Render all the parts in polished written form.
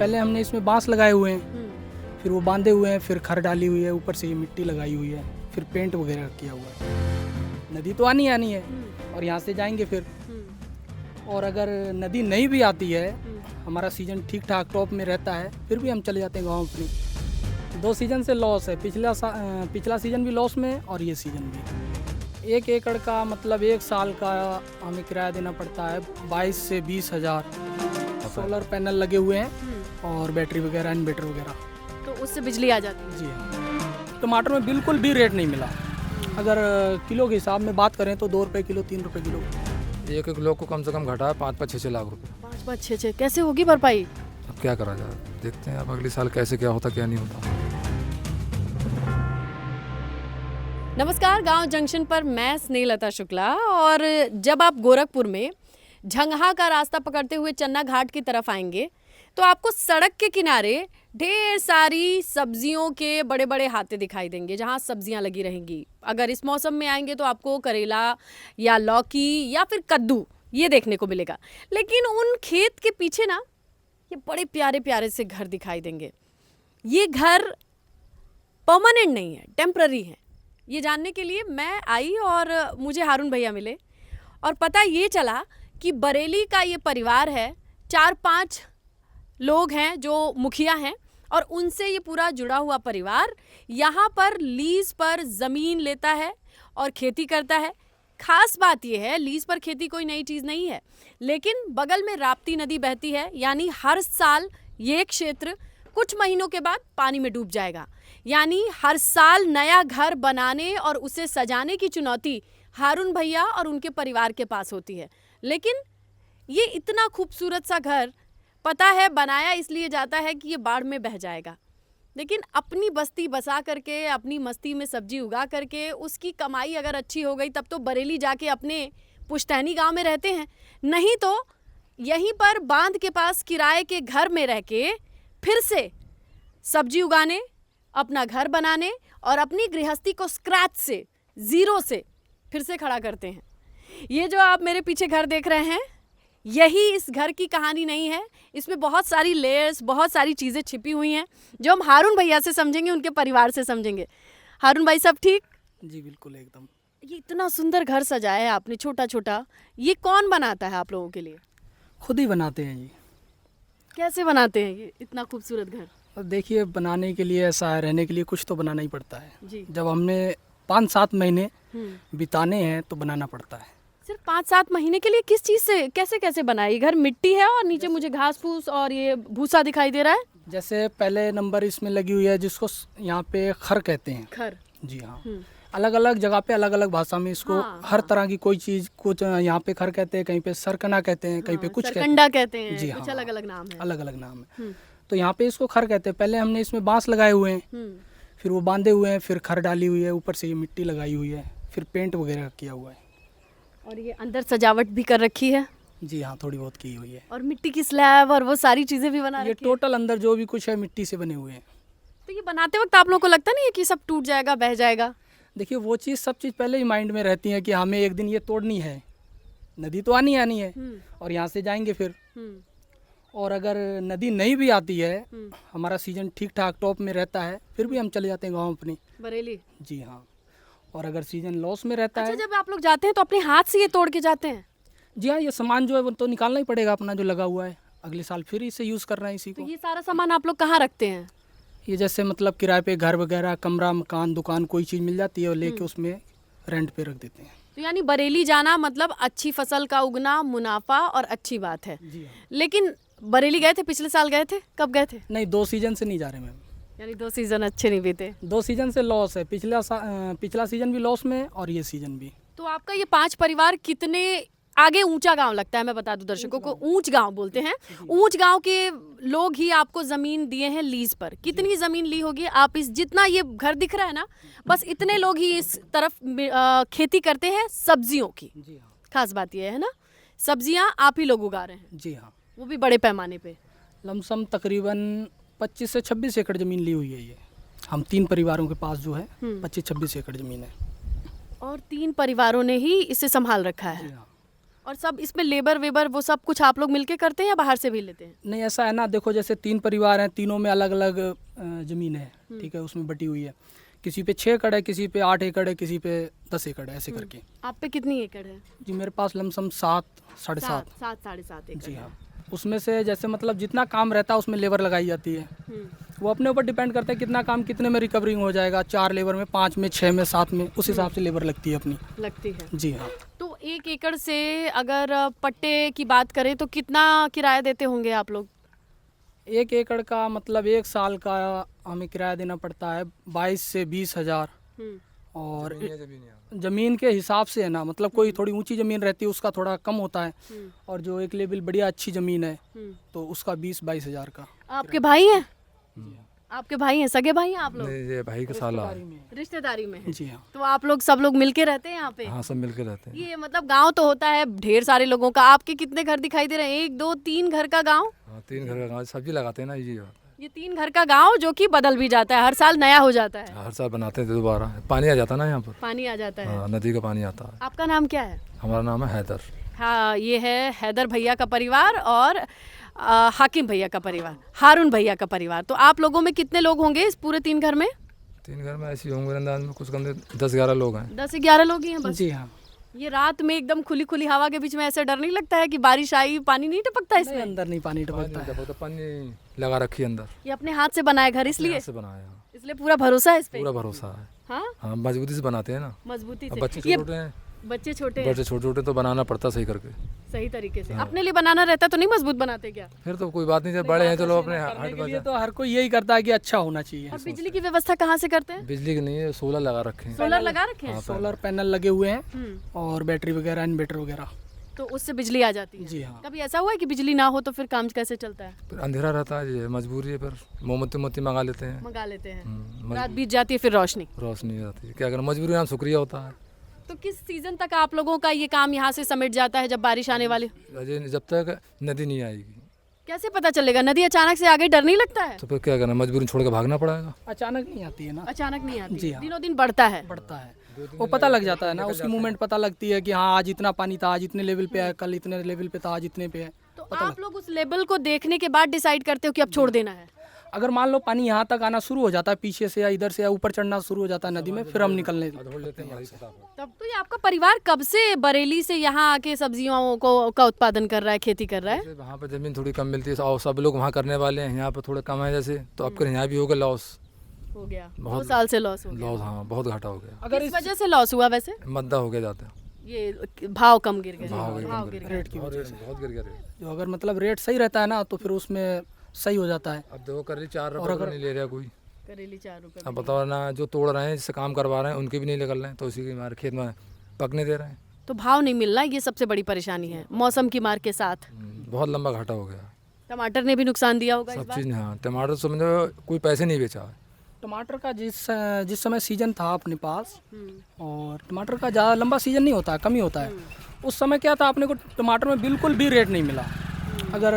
पहले हमने इसमें बांस लगाए हुए हैं, फिर वो बांधे हुए हैं, फिर खर डाली हुई है, ऊपर से ये मिट्टी लगाई हुई है, फिर पेंट वगैरह किया हुआ है। नदी तो आनी है और यहाँ से जाएंगे फिर। और अगर नदी नहीं भी आती है, हमारा सीजन ठीक ठाक टॉप में रहता है, फिर भी हम चले जाते हैं गाँव अपनी। 2 सीजन से लॉस है, पिछला सीजन भी लॉस में और ये सीजन भी। 1 एकड़ का मतलब 1 साल का हमें किराया देना पड़ता है 22 से 20 हज़ार। सोलर पैनल लगे हुए हैं और बैटरी वगैरह, इन्वर्टर वगैरह, तो उससे बिजली आ जाती है। जी हाँ। टमाटर में बिल्कुल भी रेट नहीं मिला। अगर किलो के हिसाब में बात करें तो 2 रुपये किलो, 3 रुपये किलो। 1 किलो को कम से कम घटा है 5-5, 6-6 लाख रुपए। 5-5, 6-6 कैसे होगी भरपाई? अब क्या करा जाए, देखते हैं अब अगले साल कैसे क्या होता क्या नहीं होता। नमस्कार, गांव जंक्शन पर मैं स्नेहलता शुक्ला। और जब आप गोरखपुर में झंगहा का रास्ता पकड़ते हुए चन्ना घाट की तरफ आएंगे तो आपको सड़क के किनारे ढेर सारी सब्जियों के बड़े बड़े हाथे दिखाई देंगे जहां सब्जियां लगी रहेंगी। अगर इस मौसम में आएंगे तो आपको करेला या लौकी या फिर कद्दू ये देखने को मिलेगा। लेकिन उन खेत के पीछे ना ये बड़े प्यारे प्यारे से घर दिखाई देंगे। ये घर परमानेंट नहीं है, टेम्पररी है। ये जानने के लिए मैं आई और मुझे हारून भैया मिले और पता ये चला कि बरेली का ये परिवार है, 4-5 लोग हैं जो मुखिया हैं और उनसे ये पूरा जुड़ा हुआ परिवार यहाँ पर लीज पर ज़मीन लेता है और खेती करता है। खास बात ये है, लीज पर खेती कोई नई चीज़ नहीं है, लेकिन बगल में राप्ती नदी बहती है, यानी हर साल ये क्षेत्र कुछ महीनों के बाद पानी में डूब जाएगा। यानी हर साल नया घर बनाने और उसे सजाने की चुनौती हारून भैया और उनके परिवार के पास होती है। लेकिन ये इतना खूबसूरत सा घर पता है बनाया इसलिए जाता है कि ये बाढ़ में बह जाएगा, लेकिन अपनी बस्ती बसा करके, अपनी मस्ती में सब्जी उगा करके उसकी कमाई अगर अच्छी हो गई तब तो बरेली जाके अपने पुश्तैनी गांव में रहते हैं, नहीं तो यहीं पर बांध के पास किराए के घर में रह के फिर से सब्जी उगाने, अपना घर बनाने और अपनी गृहस्थी को स्क्रैच से, ज़ीरो से फिर से खड़ा करते हैं। ये जो आप मेरे पीछे घर देख रहे हैं, यही इस घर की कहानी नहीं है। इसमें बहुत सारी लेयर्स, बहुत सारी चीज़ें छिपी हुई हैं जो हम हारून भैया से समझेंगे, उनके परिवार से समझेंगे। हारून भाई, सब ठीक? जी बिल्कुल, एकदम। ये इतना सुंदर घर सजाया है आपने, छोटा छोटा, ये कौन बनाता है आप लोगों के लिए? खुद ही बनाते हैं जी। कैसे बनाते हैं ये इतना खूबसूरत घर? और देखिए, बनाने के लिए, ऐसा है, रहने के लिए कुछ तो बनाना ही पड़ता है जी। जब हमने 5-7 महीने बिताने हैं तो बनाना पड़ता है। सिर्फ 5-7 महीने के लिए? किस चीज़ से, कैसे कैसे बनाई? घर मिट्टी है और नीचे मुझे घास फूस और ये भूसा दिखाई दे रहा है। जैसे पहले नंबर इसमें लगी हुई है जिसको यहाँ पे खर कहते हैं। खर? जी हाँ। अलग अलग जगह पे अलग अलग भाषा में इसको हर तरह की कोई चीज़, कुछ यहाँ पे खर कहते हैं, कहीं पे सरकना कहते हैं, कहीं पे कुछ सरकंडा कहते हैं। जी कुछ हाँ, अलग अलग नाम है। अलग अलग नाम है। तो यहाँ पे इसको खर कहते हैं। पहले हमने इसमें बांस लगाए हुए हैं, फिर वो बांधे हुए हैं, फिर खर डाली हुई है, ऊपर से ये मिट्टी लगाई हुई है, फिर पेंट वगैरह किया हुआ है। और ये अंदर सजावट भी कर रखी है। जी हाँ, थोड़ी बहुत की हुई है। और मिट्टी की स्लैब और वो सारी चीज़ें भी बना ये रखी है। टोटल अंदर जो भी कुछ है मिट्टी से बने हुए हैं। तो ये बनाते वक्त आप लोगों को लगता नहीं है कि सब टूट जाएगा, बह जाएगा? देखिए, वो चीज़, सब चीज़ पहले ही माइंड में रहती है कि हमें एक दिन ये तोड़नी है, नदी तो आनी है और यहाँ से जाएंगे फिर। और अगर नदी नहीं भी आती है, हमारा सीजन ठीक ठाक टॉप में रहता है, फिर भी हम चले जाते हैं गाँव अपनी, बरेली। जी हाँ। और अगर सीजन लॉस में रहता अच्छा, है, जब आप लोग जाते हैं तो अपने हाथ से ये तोड़ के जाते हैं? जी हाँ, ये सामान जो है वो तो निकालना ही पड़ेगा अपना, जो लगा हुआ है। अगले साल फिर इसे यूज़ करना है इसी तो को। ये सारा सामान आप लोग कहाँ रखते हैं? ये जैसे मतलब किराए पे घर वगैरह, कमरा, मकान, दुकान, कोई चीज़ मिल जाती है और लेके उसमें रेंट पे रख देते हैं। तो यानी बरेली जाना मतलब अच्छी फसल का उगना, मुनाफा और अच्छी बात है। जी हाँ। लेकिन बरेली गए थे, पिछले साल गए थे? कब गए थे? नहीं, 2 सीजन से नहीं जा रहे मैम। यानी 2 सीजन अच्छे नहीं बीते। 2 सीजन से लॉस है। पिछला सीजन भी लॉस में और ये सीजन भी। तो आपका ये 5 परिवार कितने आगे ऊंचा गांव लगता है? मैं बता दूं दर्शकों को, ऊंच गांव बोलते हैं। ऊंच गांव के लोग ही आपको जमीन दिए हैं लीज पर। कितनी जमीन ली होगी? आप इस, जितना ये घर दिख रहा है ना, बस इतने लोग ही इस तरफ खेती करते हैं सब्जियों की। जी हाँ। खास बात ये है ना, सब्जियां आप ही लोग उगा रहे हैं, जी हाँ। वो भी बड़े पैमाने पे। लमसम तकरीबन 25 से 26 एकड़ ज़मीन ली हुई है ये। हम 3 परिवारों के पास जो है 25-26 एकड़ ज़मीन है। और 3 परिवारों ने ही इसे संभाल रखा है। जी हाँ। और सब इसमें लेबर वेबर वो सब कुछ आप लोग मिलके करते हैं या बाहर से भी लेते हैं? नहीं, ऐसा है ना, देखो जैसे 3 परिवार हैं, तीनों में अलग अलग ज़मीन है, ठीक है, उसमें बटी हुई है। किसी पे 6 एकड़ है, किसी पे 8 एकड़ है, किसी पे 10 एकड़ है, ऐसे करके। आप पे कितनी एकड़ है? जी मेरे पास लमसम 7 साढ़े 7। 7.5 एकड़ जी है। हाँ। उसमें से जैसे मतलब जितना काम रहता है उसमें लेबर लगाई जाती है। वो अपने ऊपर डिपेंड करता है कितना काम कितने में रिकवरिंग हो जाएगा, 4 लेबर में, 5 में, 6 में, 7 में, उस हिसाब से लेबर लगती है अपनी। लगती है। जी हाँ। तो 1 एकड़ से अगर पट्टे की बात करें तो कितना किराया देते होंगे आप लोग? 1 एकड़ का मतलब 1 साल का हमें किराया देना पड़ता है 22 से 20 हज़ार। और ज़मीन के हिसाब से है ना, मतलब कोई थोड़ी ऊंची ज़मीन रहती है उसका थोड़ा कम होता है, और जो एक लेवल बढ़िया अच्छी ज़मीन है तो उसका 20-22 हज़ार का। आपके भाई हैं? आपके भाई हैं, सगे भाई हैं आप लोग? नहीं, ये भाई का साला है। रिश्तेदारी में है। जी हाँ। तो आप लोग सब लोग मिलके रहते हैं यहाँ पे? हाँ, सब मिलके रहते हैं। ये मतलब गांव तो होता है ढेर सारे लोगों का, आपके कितने घर दिखाई दे रहे हैं? 1 2 3 घर का गांव? हाँ, 3 घर का गाँव, सब्जी लगाते हैं ना जी। ये 3 घर का गांव जो कि बदल भी जाता है, हर साल नया हो जाता है। हर साल बनाते हैं दोबारा, पानी आ जाता है ना यहाँ पर। पानी आ जाता है। हाँ, नदी का पानी आता है। आपका नाम क्या है? हमारा नाम है हैदर। हाँ, ये है हैदर भैया का परिवार और हाकिम भैया का परिवार, हारून भैया का परिवार। तो आप लोगों में कितने लोग होंगे इस पूरे 3 घर में? 3 घर में ऐसे ही होंगे अंदाज में, कुछ कम 10-11 लोग हैं। 10-11 लोग ही हैं बस? जी हाँ। ये रात में एकदम खुली खुली हवा के बीच में ऐसे डर नहीं लगता है कि बारिश आई, पानी नहीं टपकता नहीं, इसमें? अंदर नहीं पानी टपकता है। तो पानी लगा रखी है अंदर। ये अपने हाथ से बनाया घर इसलिए? हाथ से बनाया है। इसलिए पूरा भरोसा है इस पे? पूरा भरोसा है। हाँ, हाँ, मजबूती से बनाते हैं ना। मजबूती अब से। बच्चे ये छोटे हैं, बच्चे छोटे हैं, बच्चे छोटे छोटे तो बनाना पड़ता सही करके। सही तरीके से। अपने लिए बनाना रहता तो नहीं मजबूत बनाते क्या? फिर तो कोई बात नहीं, जब बड़े हैं तो लोग अपने करने हट के लिए बचा। तो हर कोई यही करता है कि अच्छा होना चाहिए। और बिजली की व्यवस्था कहाँ से करते हैं? बिजली की नहीं है, सोलर लगा रखे हैं। सोलर लगा रखे हैं? सोलर पैनल लगे हुए हैं और बैटरी वगैरह, इन्वर्टर वगैरह। तो उससे बिजली आ जाती है? जी हाँ। कभी ऐसा हुआ है कि बिजली ना हो तो फिर काम कैसे चलता है? फिर अंधेरा रहता है, ये मजबूरी है, फिर मोमबत्ती मंगा लेते हैं। मंगा लेते हैं, मजबूरी- रात बीत जाती है फिर रोशनी। रोशनी हो जाती है, क्या करें, मजबूरी नाम शुक्रिया होता है। तो किस सीजन तक आप लोगों का ये काम यहाँ से समेट जाता है जब बारिश आने वाली? अजय जब तक नदी नहीं आएगी कैसे पता चलेगा? नदी अचानक से आगे, डर नहीं लगता है? तो फिर क्या करना, मजबूरी छोड़ के भागना पड़ेगा। अचानक नहीं आती है ना, अचानक नहीं आती? जी हाँ। दिनों दिन बढ़ता है? बढ़ता है, वो पता लग जाता है ना, उसकी मूवमेंट पता लगती है कि हाँ आज इतना पानी था, आज इतने लेवल पे है, कल इतने लेवल पे था, आज इतने पे है। तो आप लोग उस लेवल को देखने के बाद डिसाइड करते हो कि अब छोड़ देना है? अगर मान लो पानी यहाँ तक आना शुरू हो जाता है, पीछे से या इधर से या ऊपर चढ़ना शुरू हो जाता है नदी में, फिर हम निकलने लगते हैं। तब तो ये आपका परिवार कब से बरेली से यहाँ आके सब्जियों का उत्पादन कर रहा है, खेती कर रहा है? जैसे वहाँ पर ज़मीन थोड़ी कम मिलती है और सब लोग वहाँ करने वाले हैं, यहाँ पर थोड़ा कम है जैसे, तो अब यहाँ भी होगा लॉस। हो गया, 2 बहुत- साल से लॉस हो गया। लॉस, हाँ, बहुत घाटा हो गया। अगर किस वजह से लॉस हुआ वैसे? मद्दा हो गया जाता है, ये भाव कम गिर गए? भाव भाव गिर गए। रेट की बहुत वजह से, बहुत गिर गया रेट। जो अगर मतलब रेट सही रहता है ना तो फिर उसमें सही हो जाता है। अब देखो कर रही 4 रुपये नहीं ले रहा कोई। करेली 4 रुपए। अब बताओ ना, जो तोड़ रहे हैं, जिससे काम करवा रहे हैं, उनके भी नहीं निकल रहे हैं, तो उसी के हमारे खेत में पकने दे रहे हैं। तो भाव नहीं मिल रहा, ये सबसे बड़ी परेशानी है मौसम की मार के साथ। बहुत लंबा घाटा हो गया। टमाटर ने भी नुकसान दिया होगा इस सब बार? चीज़, हाँ, टमाटर समझो कोई पैसे नहीं बेचा है। टमाटर का जिस समय सीजन था अपने पास, और टमाटर का ज़्यादा लंबा सीजन नहीं होता है, कम ही होता है। उस समय क्या था, अपने को टमाटर में बिल्कुल भी रेट नहीं मिला। अगर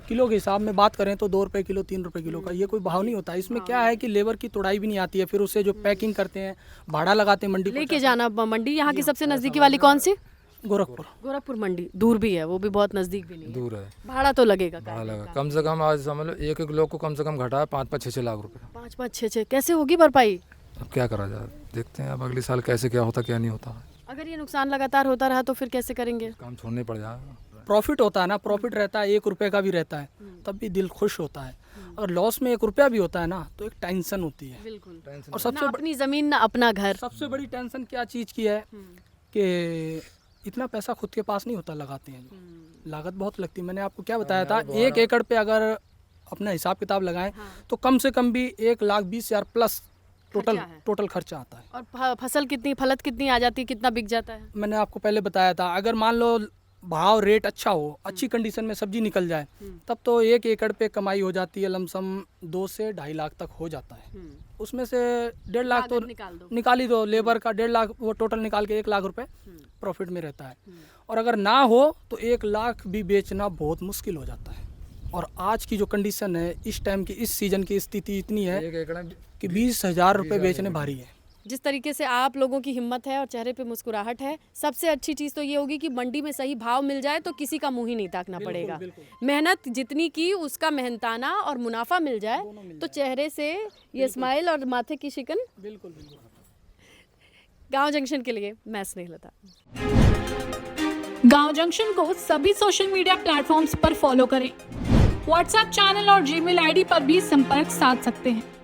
किलो के हिसाब में बात करें तो 2 रुपये किलो, 3 रुपये किलो का ये कोई भाव नहीं होता। इसमें क्या है कि लेबर की तोड़ाई भी नहीं आती है, फिर उसे जो पैकिंग करते हैं, भाड़ा लगाते हैं मंडी को। लेके जाना मंडी, यहाँ की सबसे नजदीकी वाली कौन सी? गोरखपुर। गोरखपुर मंडी दूर भी है, वो भी बहुत नजदीक भी नहीं है। दूर है, भाड़ा तो लगेगा भाड़ा लगा कम से कम। आज समझ लो एक लोग को कम से कम घटा है 5-6 लाख रुपए। 5-5, 6 कैसे होगी भरपाई? अब क्या करा जाए, देखते हैं अब अगले साल कैसे क्या होता क्या नहीं होता। अगर ये नुकसान लगातार होता रहा तो फिर कैसे करेंगे? काम छोड़ने पड़ जाएगा। प्रॉफिट होता है ना, प्रॉफिट रहता है, 1 रुपये का भी रहता है, तब भी दिल खुश होता है। अगर लॉस में 1 रुपया भी होता है ना तो एक टेंशन होती है। बिल्कुल। और ना अपनी जमीन ना अपना घर। सबसे बड़ी टेंशन क्या चीज़ की है कि इतना पैसा खुद के पास नहीं होता, लगाते हैं जो लागत बहुत लगती है। मैंने आपको क्या बताया था, 1 एकड़ पे अगर अपना हिसाब किताब लगाएं तो कम से कम भी 1,20,000 प्लस टोटल खर्चा आता है। और फसल कितनी, फलत कितनी आ जाती है, कितना बिक जाता है? मैंने आपको पहले बताया था, अगर मान लो भाव रेट अच्छा हो, अच्छी कंडीशन में सब्जी निकल जाए, तब तो 1 एकड़ पे कमाई हो जाती है लमसम 2 से 2.5 लाख तक हो जाता है। उसमें से 1.5 लाख तो निकाल ही दो, लेबर का 1.5 लाख वो टोटल निकाल के 1 लाख रुपए प्रॉफिट में रहता है। और अगर ना हो तो 1 लाख भी बेचना बहुत मुश्किल हो जाता है। और आज की जो कंडीशन है, इस टाइम की, इस सीजन की स्थिति इतनी है एक एकड़ में कि 20,000 रुपये बेचने भारी है। जिस तरीके से आप लोगों की हिम्मत है और चेहरे पे मुस्कुराहट है, सबसे अच्छी चीज़ तो ये होगी कि मंडी में सही भाव मिल जाए तो किसी का मुंह ही नहीं ताकना पड़ेगा। मेहनत जितनी की उसका मेहनताना और मुनाफा मिल जाए तो चेहरे से ये स्माइल और माथे की शिकन। बिल्कुल बिल्कुल। गांव जंक्शन के लिए मैं स्नेहलता। गांव जंक्शन को सभी सोशल मीडिया प्लेटफॉर्म्स पर फॉलो करें। व्हाट्सएप चैनल और जीमेल आईडी पर भी संपर्क साध सकते हैं।